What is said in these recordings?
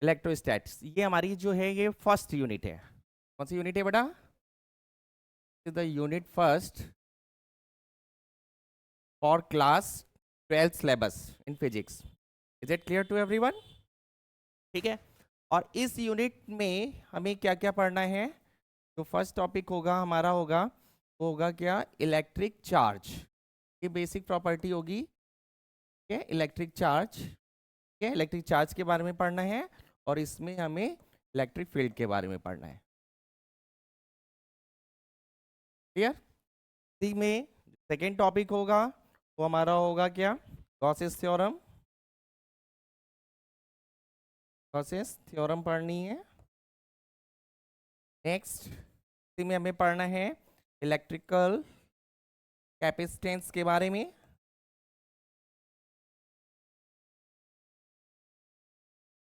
Electrostatics, ये हमारी जो है ये फर्स्ट यूनिट है। कौन सी यूनिट है बेटा? The unit first for class 12 syllabus in physics. Is it clear to everyone? ठीक है। और इस यूनिट में हमें क्या क्या पढ़ना है? जो फर्स्ट टॉपिक होगा हमारा होगा वो होगा क्या? Electric charge. ये बेसिक प्रॉपर्टी होगी। ठीक है, इलेक्ट्रिक चार्ज। ठीक है, इलेक्ट्रिक चार्ज के बारे में पढ़ना है और इसमें हमें इलेक्ट्रिक फील्ड के बारे में पढ़ना है। क्लियर? इसी में सेकेंड टॉपिक होगा वो हमारा होगा क्या? Gauss's theorem. गॉसेस थ्योरम पढ़नी है। नेक्स्ट इसी में हमें पढ़ना है इलेक्ट्रिकल कैपेसिटेंस के बारे में।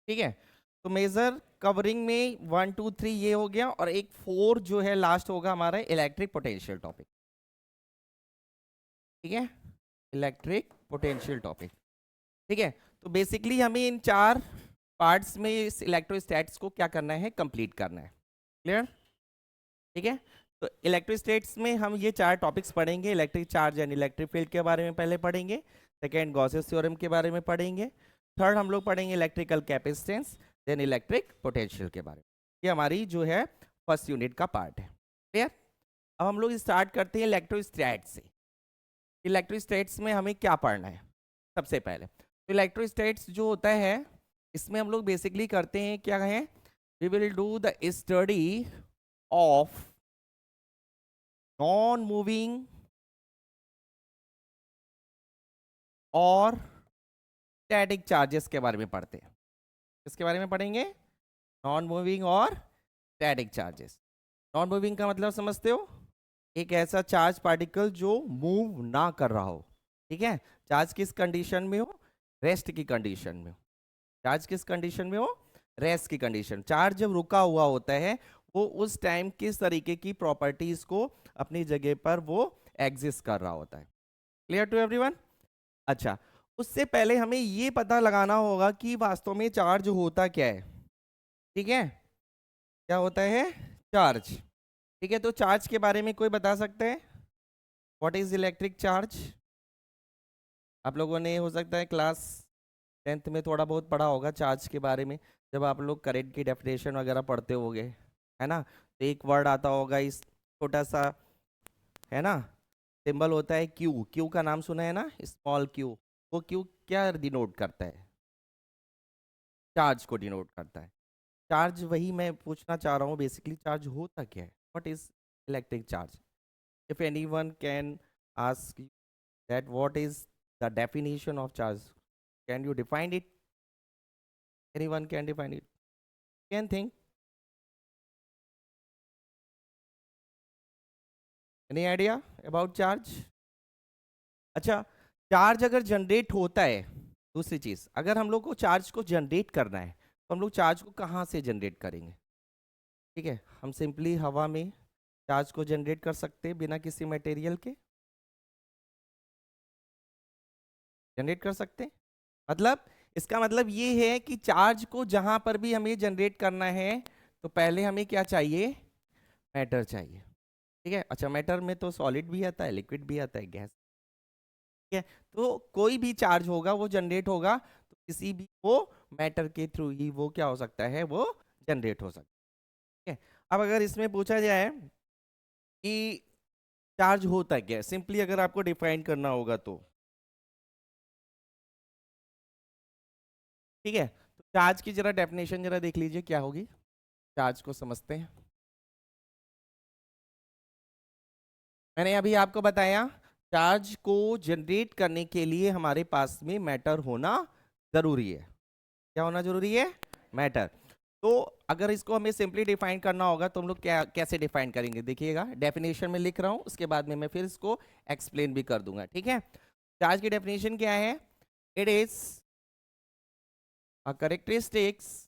ठीक है, तो मेजर कवरिंग में 1 2 3 ये हो गया और एक 4 जो है लास्ट होगा हमारा इलेक्ट्रिक पोटेंशियल टॉपिक। ठीक है, इलेक्ट्रिक पोटेंशियल टॉपिक। ठीक है, तो बेसिकली हमें इन 4 पार्ट्स में इस इलेक्ट्रोस्टैट्स को क्या करना है? कंप्लीट करना है। क्लियर? ठीक है, तो इलेक्ट्रोस्टैट्स में हम ये 4 टॉपिक्स पढ़ेंगे। Electric charge and electric field के बारे में पहले पढ़ेंगे। सेकेंड गॉसेस थ्योरम के बारे में पढ़ेंगे। थर्ड हम लोग पढ़ेंगे electrical capacitance, then electric potential के बारे में। ये हमारी जो है फर्स्ट यूनिट का पार्ट है। क्लियर? अब हम लोग स्टार्ट करते हैं इलेक्ट्रोस्टैट्स से। इलेक्ट्रोस्टैट्स में हमें क्या पढ़ना है? सबसे पहले तो इलेक्ट्रोस्टैट्स जो होता है इसमें हम लोग बेसिकली करते हैं क्या है? We will do the study of non moving और स्टैटिक चार्जेस के बारे में पढ़ते हैं। किसके बारे में पढ़ेंगे? नॉन मूविंग और स्टैटिक चार्जेस। नॉन मूविंग का मतलब समझते हो? एक ऐसा चार्ज पार्टिकल जो मूव ना कर रहा हो। ठीक है, चार्ज किस कंडीशन में हो? रेस्ट की कंडीशन में हो। चार्ज किस कंडीशन में हो? रेस्ट की कंडीशन। चार्ज जब रुका हुआ होता है वो उस टाइम किस तरीके की प्रॉपर्टीज को अपनी जगह पर वो एग्जिस्ट कर रहा होता है। Clear to everyone? अच्छा, उससे पहले हमें ये पता लगाना होगा कि वास्तव में चार्ज होता क्या है। ठीक है, क्या होता है? चार्ज। ठीक है, तो चार्ज के बारे में कोई बता सकते हैं? What is electric charge? आप लोगों ने हो सकता है क्लास 10th में थोड़ा बहुत पढ़ा होगा चार्ज के बारे में, जब आप लोग करंट की डेफिनेशन वगैरह पढ़ते होगे, है ना? तो एक वर्ड आता होगा इस छोटा सा, है ना? सिंबल होता है क्यू। क्यू का नाम सुना है ना? Small Q. वो क्यू क्या डिनोट करता है? चार्ज को डिनोट करता है। चार्ज वही मैं पूछना चाह रहा हूँ, बेसिकली चार्ज होता क्या है? What is electric charge? If anyone can ask that what is the definition of charge, can you define it? Anyone can define it? Can think? Any idea about charge? अच्छा, charge अगर generate होता है, दूसरी चीज, अगर हम लोग को चार्ज को जनरेट करना है तो हम लोग चार्ज को कहाँ से जनरेट करेंगे? ठीक है, हम सिंपली हवा में चार्ज को जनरेट कर सकते हैं बिना किसी मटेरियल के। जनरेट कर सकते हैं, मतलब इसका मतलब ये है कि चार्ज को जहां पर भी हमें जनरेट करना है तो पहले हमें क्या चाहिए? मैटर चाहिए। ठीक है, अच्छा मैटर में तो सॉलिड भी आता है, लिक्विड भी आता है, गैस। ठीक है, तो कोई भी चार्ज होगा वो जनरेट होगा तो किसी भी वो मैटर के थ्रू ही वो क्या हो सकता है? वो जनरेट हो सकता है। ठीक है, अब अगर इसमें पूछा जाए कि चार्ज होता क्या है, सिंपली अगर आपको डिफाइन करना होगा तो, ठीक है, तो चार्ज की जरा डेफिनेशन जरा देख लीजिए क्या होगी। चार्ज को समझते हैं। मैंने अभी आपको बताया चार्ज को जनरेट करने के लिए हमारे पास में मैटर होना जरूरी है। क्या होना जरूरी है? मैटर। तो अगर इसको हमें सिंपली डिफाइन करना होगा तो हम लोग क्या कैसे डिफाइन करेंगे? देखिएगा, डेफिनेशन में लिख रहा हूं, उसके बाद में मैं फिर इसको एक्सप्लेन भी कर दूंगा। ठीक है, चार्ज की डेफिनेशन क्या है? It is a characteristics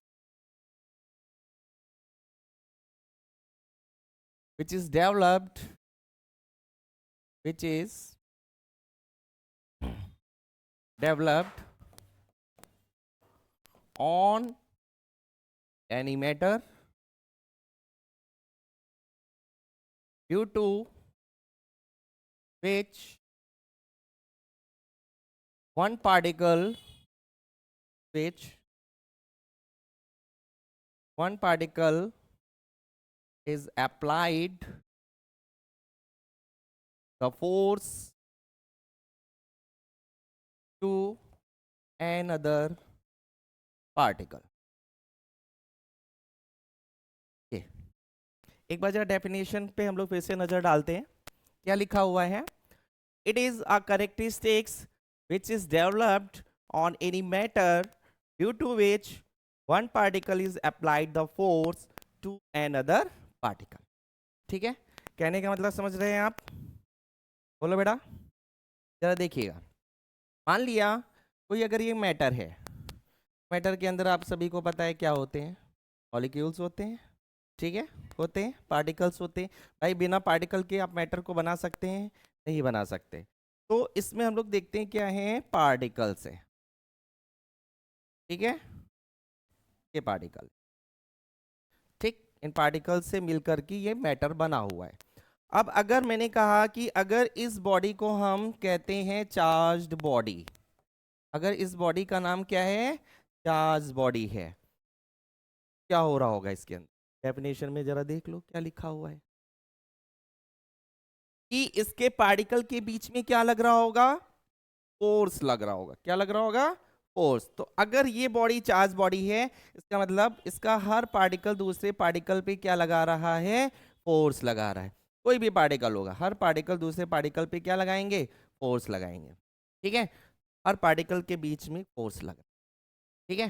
which is developed which is developed on any matter due to which one particle which one particle is applied the force to another particle. okay. एक बार जरा definition पे हम लोग फिर से नजर डालते हैं. क्या लिखा हुआ है? It is a characteristics which is developed on any matter due to which one particle is applied the force to another particle. ठीक है, कहने का मतलब समझ रहे हैं आप? बोलो बेटा, जरा देखिएगा. मान लिया कोई अगर ये मैटर है, मैटर के अंदर आप सभी को पता है क्या होते हैं? मॉलिक्यूल्स होते हैं. ठीक है, होते हैं. पार्टिकल्स होते हैं. भाई बिना पार्टिकल के आप मैटर को बना सकते हैं? नहीं बना सकते. तो इसमें हम लोग देखते हैं क्या है? पार्टिकल्स है. ठीक है, ये पार्टिकल. ठीक, इन पार्टिकल से मिलकर के ये मैटर बना हुआ है. अब अगर मैंने कहा कि अगर इस बॉडी को हम कहते हैं चार्ज्ड बॉडी, अगर इस बॉडी का नाम क्या है? चार्ज बॉडी है, क्या हो रहा होगा इसके अंदर? डेफिनेशन में जरा देख लो क्या लिखा हुआ है कि इसके पार्टिकल के बीच में क्या लग रहा होगा? फोर्स लग रहा होगा. क्या लग रहा होगा? फोर्स. तो अगर ये बॉडी चार्ज बॉडी है, इसका मतलब इसका हर पार्टिकल दूसरे पार्टिकल पे क्या लगा रहा है? फोर्स लगा रहा है. कोई भी पार्टिकल होगा, हर पार्टिकल दूसरे पार्टिकल पे क्या लगाएंगे? फोर्स लगाएंगे. ठीक है, हर पार्टिकल के बीच में फोर्स लगा. ठीक है,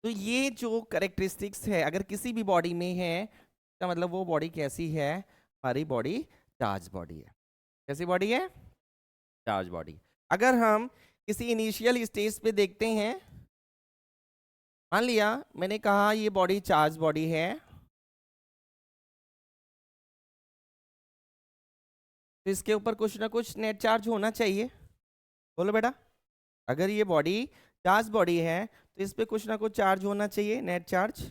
तो ये जो करेक्टरिस्टिक्स है अगर किसी भी बॉडी में है, इसका मतलब वो बॉडी कैसी है? हमारी बॉडी चार्ज बॉडी है. कैसी बॉडी है? Charge body. अगर हम किसी इनिशियल स्टेज पे देखते हैं, मान लिया मैंने कहा ये बॉडी चार्ज बॉडी है, तो इसके ऊपर कुछ ना कुछ नेट चार्ज होना चाहिए. बोलो बेटा, अगर ये बॉडी चार्ज बॉडी है तो इस पे कुछ ना कुछ चार्ज होना चाहिए, नेट चार्ज.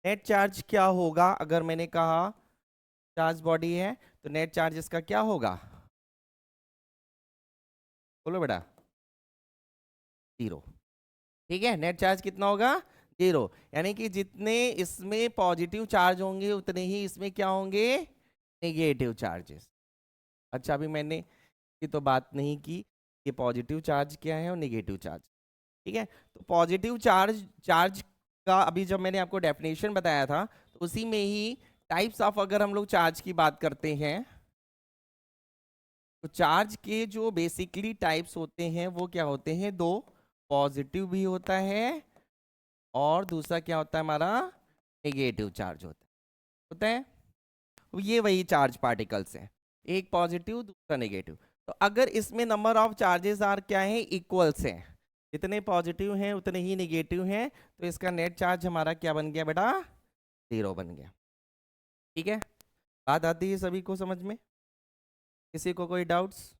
नेट चार्ज क्या होगा? अगर मैंने कहा चार्ज बॉडी है तो नेट चार्ज इसका क्या होगा? बोलो बेटा, 0. ठीक है, नेट चार्ज कितना होगा? 0. यानी कि जितने इसमें पॉजिटिव चार्ज होंगे उतने ही इसमें क्या होंगे? Negative charges. अच्छा, अभी मैंने की तो बात नहीं की कि पॉजिटिव चार्ज क्या है और नेगेटिव चार्ज. ठीक है, तो पॉजिटिव चार्ज का अभी जब मैंने आपको डेफिनेशन बताया था तो उसी में ही टाइप्स ऑफ अगर हम लोग चार्ज की बात करते हैं तो चार्ज के जो बेसिकली टाइप्स होते हैं वो क्या होते हैं? 2. पॉजिटिव भी होता है और दूसरा क्या होता है हमारा? नेगेटिव चार्ज होता है. ये वही चार्ज पार्टिकल्स हैं, एक पॉजिटिव दूसरा नेगेटिव. तो अगर इसमें नंबर ऑफ चार्जेस आर क्या है? इक्वल्स हैं. जितने पॉजिटिव हैं उतने ही नेगेटिव हैं, तो इसका नेट चार्ज हमारा क्या बन गया बेटा? 0 बन गया. ठीक है, बात आती है सभी को समझ में? किसी को कोई डाउट्स?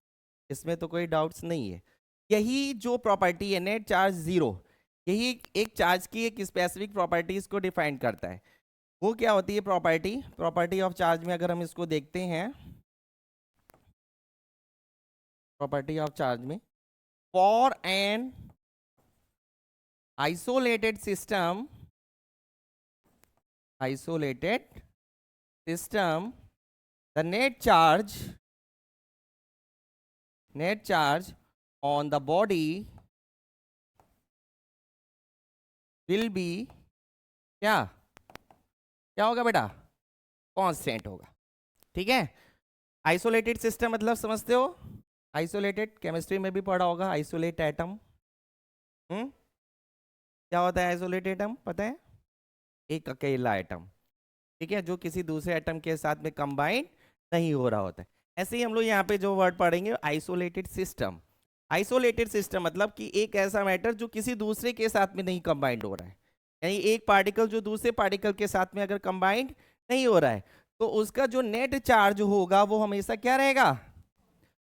इसमें तो कोई डाउट्स नहीं है. यही जो प्रॉपर्टी है नेट चार्ज 0, यही एक चार्ज की एक स्पेसिफिक प्रॉपर्टीज को डिफाइन करता है. वो क्या होती है प्रॉपर्टी? प्रॉपर्टी ऑफ चार्ज में अगर हम इसको देखते हैं, प्रॉपर्टी ऑफ चार्ज में, for an isolated system the net charge on the body will be क्या होगा बेटा? कांस्टेंट होगा. ठीक है, आइसोलेटेड सिस्टम मतलब समझते हो? आइसोलेटेड केमिस्ट्री में भी पढ़ा होगा, आइसोलेट एटम. क्या होता है आइसोलेटेड एटम? पता है? एक अकेला एटम. ठीक है, जो किसी दूसरे एटम के साथ में कंबाइन नहीं हो रहा होता है. ऐसे ही हम लोग यहाँ पे जो वर्ड पढ़ेंगे आइसोलेटेड सिस्टम. आइसोलेटेड सिस्टम मतलब कि एक ऐसा मैटर जो किसी दूसरे के साथ में नहीं कंबाइंड हो रहा है. यानी एक पार्टिकल जो दूसरे पार्टिकल के साथ में अगर कंबाइंड नहीं हो रहा है तो उसका जो नेट चार्ज होगा वो हमेशा क्या रहेगा?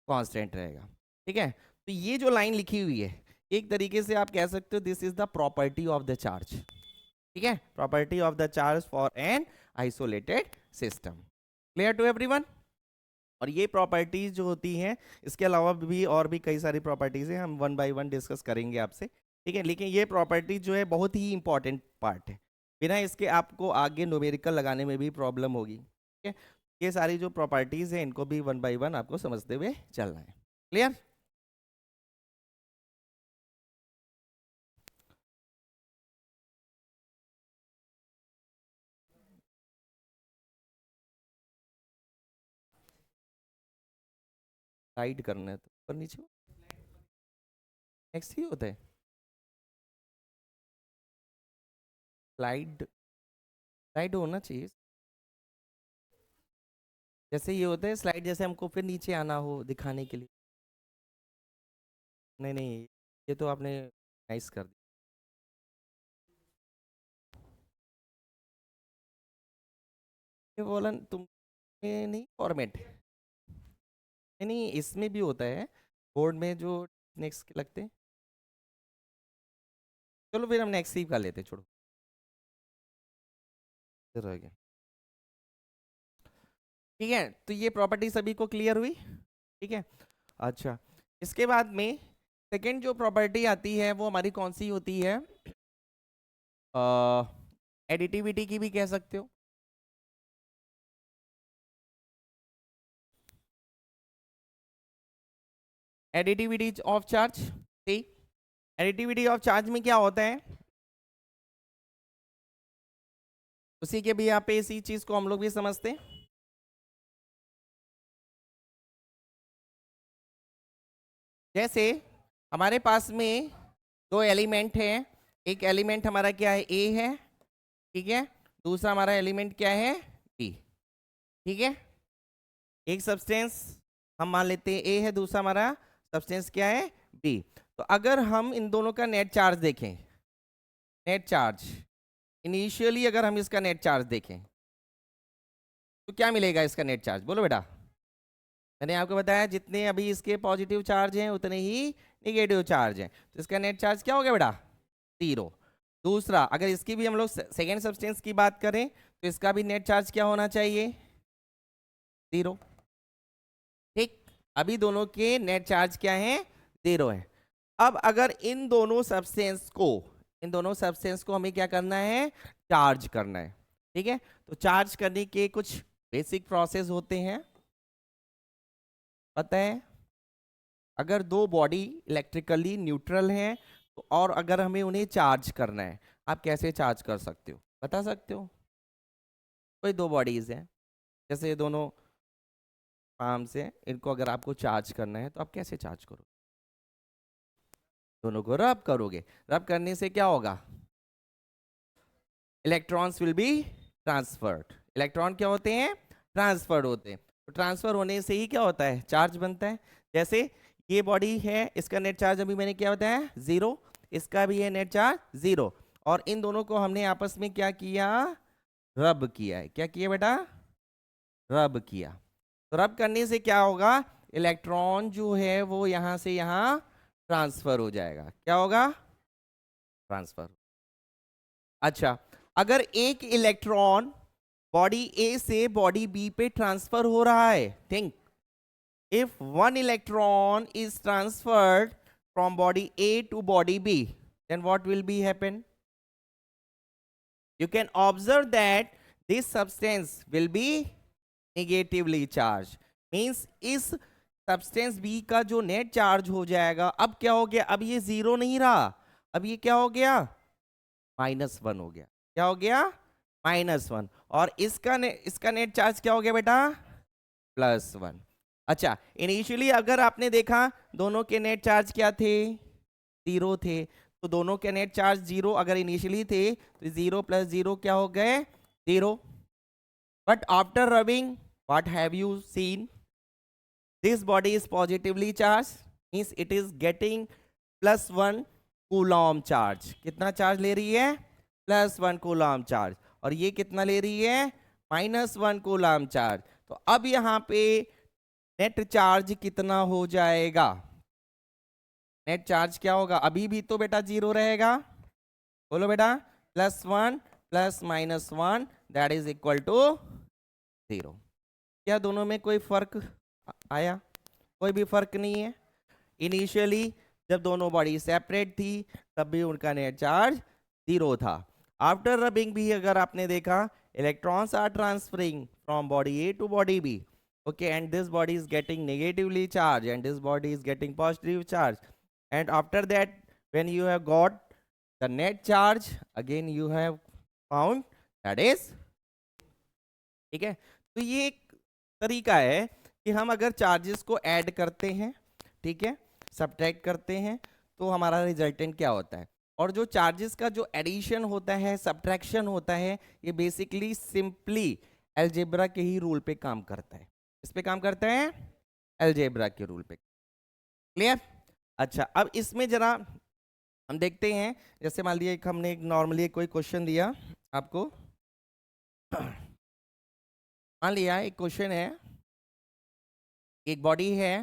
कांस्टेंट रहेगा. ठीक है, तो ये जो लाइन लिखी हुई है एक तरीके से आप कह सकते हो this is the property of the charge. ठीक है, property of the charge for an isolated system. Clear to everyone? और ये प्रॉपर्टीज जो होती हैं, इसके अलावा भी और भी कई सारी प्रॉपर्टीज हैं, हम वन बाय वन डिस्कस करेंगे आपसे, ठीक है। लेकिन ये प्रॉपर्टी जो है बहुत ही इंपॉर्टेंट पार्ट है, बिना इसके आपको आगे न्यूमेरिकल लगाने में भी प्रॉब्लम होगी, ठीक है। ये सारी जो प्रॉपर्टीज हैं इनको भी वन बाय वन आपको समझते हुए चलना है। क्लियर? हाइड करना है तो ऊपर नीचे नेक्स्ट ही होता है। स्लाइड स्लाइड होना चाहिए, जैसे ये होता है स्लाइड, जैसे हमको फिर नीचे आना हो दिखाने के लिए। नहीं नहीं, ये तो आपने नाइस कर दिया। ये बोला तुम नहीं फॉर्मेट, नहीं नहीं, इसमें भी होता है बोर्ड में जो नेक्स्ट लगते हैं। चलो फिर हम नेक्स्ट ही कर लेते हैं, छोड़ो इधर रह गया। ठीक है, तो ये प्रॉपर्टी सभी को क्लियर हुई, ठीक है। अच्छा, इसके बाद में सेकंड जो प्रॉपर्टी आती है वो हमारी कौन सी होती है? एडिटिविटी की भी कह सकते हो। एडिटिविटी ऑफ चार्ज, ठीक। एडिटिविटी ऑफ चार्ज में क्या होता है, उसी के भी यहाँ पे इसी चीज को हम लोग भी समझते हैं। जैसे हमारे पास में दो एलिमेंट हैं, एक एलिमेंट हमारा क्या है, ए है, ठीक है। दूसरा हमारा एलिमेंट क्या है, बी, ठीक है। एक सब्सटेंस हम मान लेते हैं ए है, दूसरा हमारा सब्सटेंस क्या है, बी। तो अगर हम इन दोनों का नेट चार्ज देखें, नेट चार्ज इनिशियली अगर हम इसका नेट चार्ज देखें तो क्या मिलेगा इसका नेट चार्ज, बोलो बेटा। मैंने आपको बताया जितने अभी इसके पॉजिटिव चार्ज हैं उतने ही निगेटिव चार्ज हैं, तो इसका नेट चार्ज क्या हो गया बेटा, 0। दूसरा, अगर इसकी भी हम लोग सेकेंड सब्सटेंस की बात करें तो इसका भी नेट चार्ज क्या होना चाहिए, 0, ठीक। अभी दोनों के नेट चार्ज क्या है, 0 है। अब अगर इन दोनों सब्सटेंस को हमें क्या करना है, चार्ज करना है, ठीक है। तो चार्ज करने के कुछ बेसिक प्रोसेस होते हैं, पता है। अगर दो बॉडी इलेक्ट्रिकली न्यूट्रल हैं तो, और अगर हमें उन्हें चार्ज करना है, आप कैसे चार्ज कर सकते हो, बता सकते हो? कोई दो बॉडीज हैं, जैसे ये दोनों आर्म्स हैं, इनको अगर आपको चार्ज करना है तो आप कैसे चार्ज करो, दोनों को रब करोगे। रब करने से क्या होगा, electrons will be transferred. Electron क्या होते हैं, ट्रांसफर्ड होते हैं। तो ट्रांसफर होने से ही क्या होता है, चार्ज बनता है। जैसे ये बॉडी है, इसका नेट चार्ज अभी मैंने क्या बताया, 0, इसका भी है नेट चार्ज 0, और इन दोनों को हमने आपस में क्या किया, रब किया है। क्या किया बेटा, रब किया। तो रब करने से क्या होगा, इलेक्ट्रॉन जो है वो यहां से यहां ट्रांसफर हो जाएगा। क्या होगा, ट्रांसफर। अच्छा, अगर एक इलेक्ट्रॉन बॉडी ए से बॉडी बी पे ट्रांसफर हो रहा है, think if one electron is transferred from body A to body B, then what will be happen, you can observe that this substance will be negatively charged, means इस substance B का जो net charge हो जाएगा, अब क्या हो गया, अब ये 0 नहीं रहा, अब ये क्या हो गया, -1 हो गया। क्या हो गया, -1। और इसका नेट चार्ज क्या हो गया बेटा, +1। अच्छा, इनिशियली अगर आपने देखा दोनों के नेट चार्ज क्या थे, 0 थे, तो दोनों के नेट चार्ज 0 अगर इनिशियली थे तो 0 + 0 क्या हो गए, 0। But after rubbing what have you seen, this body is positively charge, means it is getting +1 Coulomb charge. कितना चार्ज ले रही है, +1 कूलॉम चार्ज। और ये कितना ले रही है, -1 कूलॉम चार्ज। तो अब यहाँ पे नेट चार्ज कितना हो जाएगा, नेट चार्ज क्या होगा, अभी भी तो बेटा 0 रहेगा, बोलो बेटा +1 plus -1 that is equal to 0। क्या दोनों में कोई फर्क आया? कोई भी फर्क नहीं है। इनिशियली जब दोनों बॉडी सेपरेट थी तब भी उनका नेट चार्ज 0 था। आफ्टर रबिंग भी अगर आपने देखा, electrons are transferring from body A to body B, okay, and this body is getting negatively charged and this body is getting positive charge, and after that when you have got the net charge again you have found that is, ठीक है। तो ये एक तरीका है कि हम अगर चार्जेस को ऐड करते हैं, ठीक है, सब्ट्रैक्ट करते हैं, तो हमारा रिजल्टेंट क्या होता है। और जो चार्जेस का जो एडिशन होता है, सब्ट्रैक्शन होता है, ये बेसिकली सिंपली अलजेब्रा के ही रूल पे काम करता है। इस पे काम करते हैं अलजेब्रा के रूल पे। क्लियर? अच्छा, अब इसमें जरा हम देखते हैं, जैसे मान लिया हमने नॉर्मली कोई क्वेश्चन दिया आपको, मान लिया एक क्वेश्चन है, एक बॉडी है,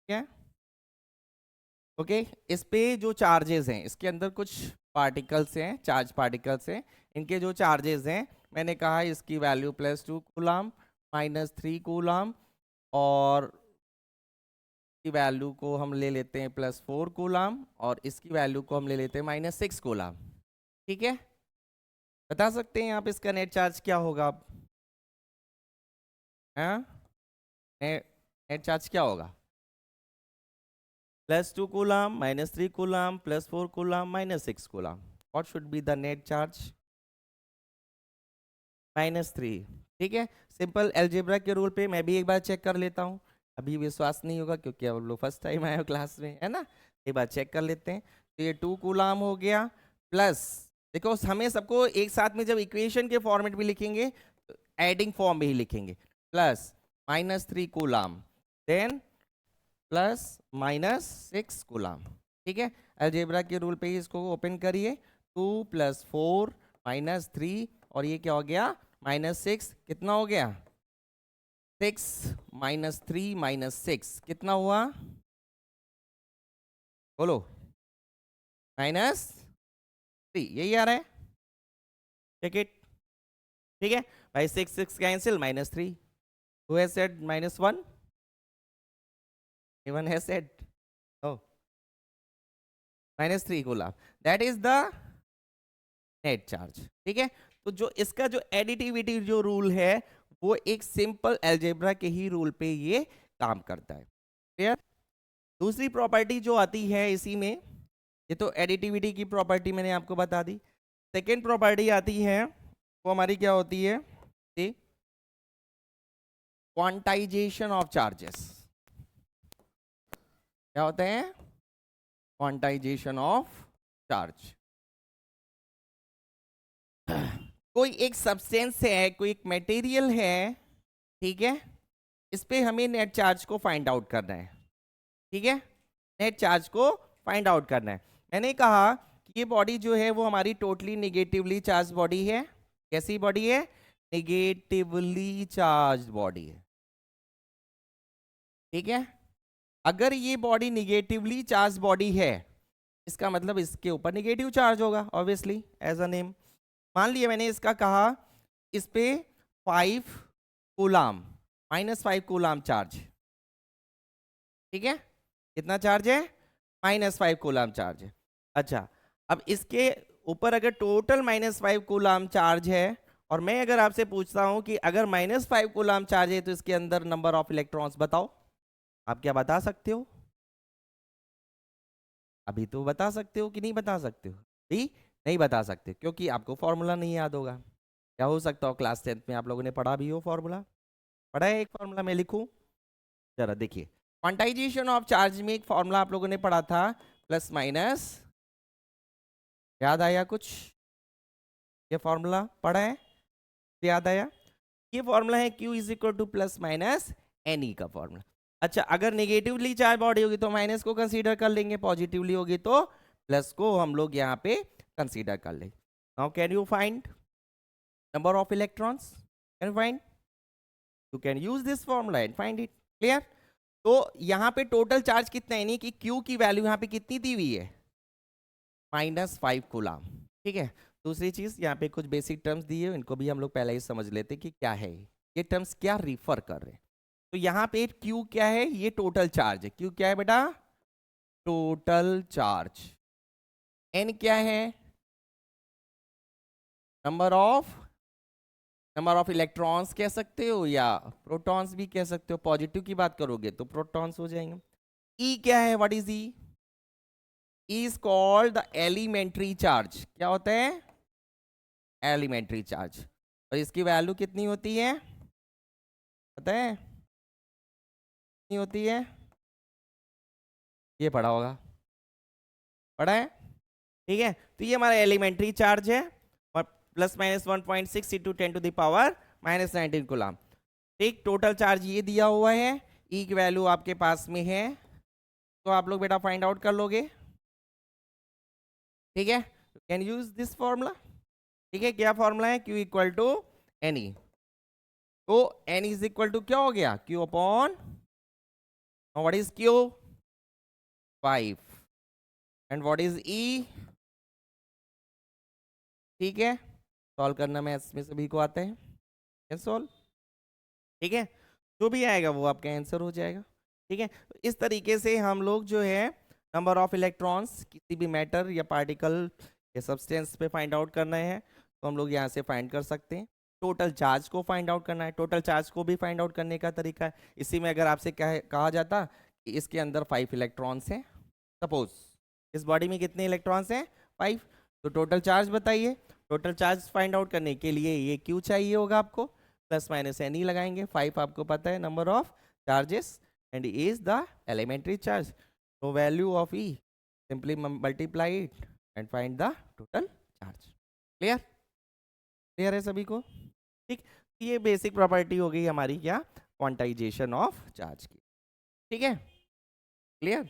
क्या ओके, इस पे जो चार्जेस हैं, इसके अंदर कुछ पार्टिकल्स हैं, चार्ज पार्टिकल्स हैं, इनके जो चार्जेस हैं, मैंने कहा इसकी वैल्यू +2 कूलम, -3 कूलम, और की वैल्यू को हम ले लेते हैं +4 कूलम, और इसकी वैल्यू को हम ले लेते हैं -6 कूलम। ठीक है, बता सकते हैं आप इसका नेट चार्ज क्या होगा? नेट चार्ज क्या होगा? +2 coulomb, -3 coulomb, +4 coulomb, -6 coulomb. What should be the net charge? -3। ठीक है, सिंपल अलजेब्रा के रूल पे मैं भी एक बार चेक कर लेता हूँ। अभी विश्वास नहीं होगा क्योंकि अब लोग फर्स्ट टाइम आए हो क्लास में, है ना। एक बार चेक कर लेते हैं। तो ये 2 कूलम हो गया, प्लस देखो हमें सबको एक साथ में जब इक्वेशन के फॉर्मेट में लिखेंगे, एडिंग फॉर्म में ही लिखेंगे, plus -3 coulomb, then plus -6 coulomb. ठीक है, अलजेब्रा के रूल पे ही इसको ओपन करिए। 2 + 4 -3 और ये क्या हो गया? -6। कितना हो गया? 6 -3 -6 कितना हुआ? बोलो। -3, यही आ रहा है। Check it. ठीक है भाई, 6 6 cancel, -3। Who has said -1? Anyone has said? Oh, -3 coulomb, that is the net charge. ठीक है, तो जो इसका जो एडिटिविटी जो रूल है, वो एक सिंपल अलजेब्रा के ही रूल पे ये काम करता है। क्लियर? दूसरी प्रॉपर्टी जो आती है इसी में, ये तो एडिटिविटी की प्रॉपर्टी मैंने आपको बता दी। सेकेंड प्रॉपर्टी आती है, वो हमारी क्या होती है? Quantization of charges. क्या होता है? Quantization of charge. कोई एक सब्सटेंस है, कोई एक मटेरियल है, ठीक है, इस पे हमें नेट चार्ज को फाइंड आउट करना है। ठीक है, नेट चार्ज को फाइंड आउट करना है। मैंने कहा कि ये बॉडी जो है वो हमारी टोटली निगेटिवली चार्ज बॉडी है। कैसी बॉडी है? निगेटिवली चार्ज बॉडी है। ठीक है, अगर ये बॉडी निगेटिवली चार्ज बॉडी है, इसका मतलब इसके ऊपर निगेटिव चार्ज होगा, ऑब्वियसली, एज अ नेम। मान लिया मैंने इसका कहा इस पे 5 कूलम, -5 कूलम चार्ज। ठीक है, कितना चार्ज है? -5 कूलम चार्ज है। अच्छा, अब इसके ऊपर अगर टोटल -5 कूलम चार्ज है, और मैं अगर आपसे पूछता हूं कि अगर -5 कूलम चार्ज है तो इसके अंदर नंबर ऑफ इलेक्ट्रॉन्स बताओ, आप क्या बता सकते हो? अभी तो बता सकते हो कि नहीं बता सकते हो? भी नहीं बता सकते क्योंकि आपको फॉर्मूला नहीं याद होगा। क्या हो सकता हो क्लास 10th में आप लोगों ने पढ़ा भी हो फॉर्मूला? पढ़ा है? एक फॉर्मूला मैं लिखूं जरा, देखिए। क्वांटाइजेशन ऑफ चार्ज में एक फॉर्मूला आप लोगों ने पढ़ा था, प्लस माइनस। याद आया कुछ? ये फॉर्मूला पढ़ा है? याद आया? ये फॉर्मूला है Q = +- NE का फॉर्मूला। अच्छा, अगर नेगेटिवली चार्ज बॉडी होगी तो माइनस को कंसीडर कर लेंगे, पॉजिटिवली होगी तो प्लस को हम लोग यहाँ पे कंसीडर कर लेंगे। Now can you find number of electrons? Can find? You can use this formula and find it. Clear? तो यहाँ पे टोटल चार्ज कितना है, यानी कि Q की वैल्यू यहाँ पे कितनी दी हुई है? -5 कूलम। ठीक है। दूसरी चीज, यहाँ पे कुछ बेसिक टर्म्स दिए हैं, इनको भी हम लोग पहले ही समझ लेते हैं कि क्या है ये टर्म्स क्या रिफर कर रहे हैं। तो यहाँ पे Q क्या है, ये टोटल चार्ज है। Q क्या है बेटा, टोटल चार्ज। N क्या है, नंबर ऑफ इलेक्ट्रॉन्स कह सकते हो या प्रोटॉन्स भी कह सकते हो। पॉजिटिव की बात करोगे तो प्रोटॉन्स हो जाएंगे। E क्या है, what is E? Is called the elementary charge. क्या होता है, एलिमेंट्री चार्ज। और इसकी वैल्यू कितनी होती है पता है, कितनी होती है, ये पढ़ा होगा, पढ़ा है, ठीक है। तो ये हमारा एलिमेंट्री चार्ज है और प्लस माइनस 1.6 इंटू 10⁻⁻19 कूलम। ठीक, टोटल चार्ज ये दिया हुआ है, ई की वैल्यू आपके पास में है, तो आप लोग बेटा फाइंड आउट कर लोगे। ठीक है, कैन यूज दिस फॉर्मूला। ठीक है, क्या फॉर्मूला है, Q equal to N E. तो N इज इक्वल टू क्या हो गया, Q upon, what is Q, 5, and what is E। ठीक है, सॉल्व करना मैथ्स में सभी को आता है, कैन सॉल्व। ठीक है, जो भी आएगा वो आपका आंसर हो जाएगा। ठीक है, तो इस तरीके से हम लोग जो है नंबर ऑफ इलेक्ट्रॉन्स किसी भी मैटर या पार्टिकल या सब्सटेंस पे फाइंड आउट करना है तो हम लोग यहाँ से फाइंड कर सकते हैं। टोटल चार्ज को फाइंड आउट करना है, टोटल चार्ज को भी फाइंड आउट करने का तरीका है। इसी में अगर आपसे कहा जाता कि इसके अंदर 5 इलेक्ट्रॉन्स हैं, सपोज इस बॉडी में कितने इलेक्ट्रॉन्स हैं, 5, तो टोटल चार्ज बताइए। टोटल चार्ज फाइंड आउट करने के लिए ये Q चाहिए होगा आपको, प्लस माइनस एन ई लगाएंगे। 5 आपको पता है number of charges and is the elementary charge, तो value of E simply multiply it and find the total charge. Clear, clear है सभी को। ठीक, ये बेसिक प्रॉपर्टी हो गई हमारी क्या, क्वांटाइजेशन ऑफ चार्ज की। ठीक है, क्लियर।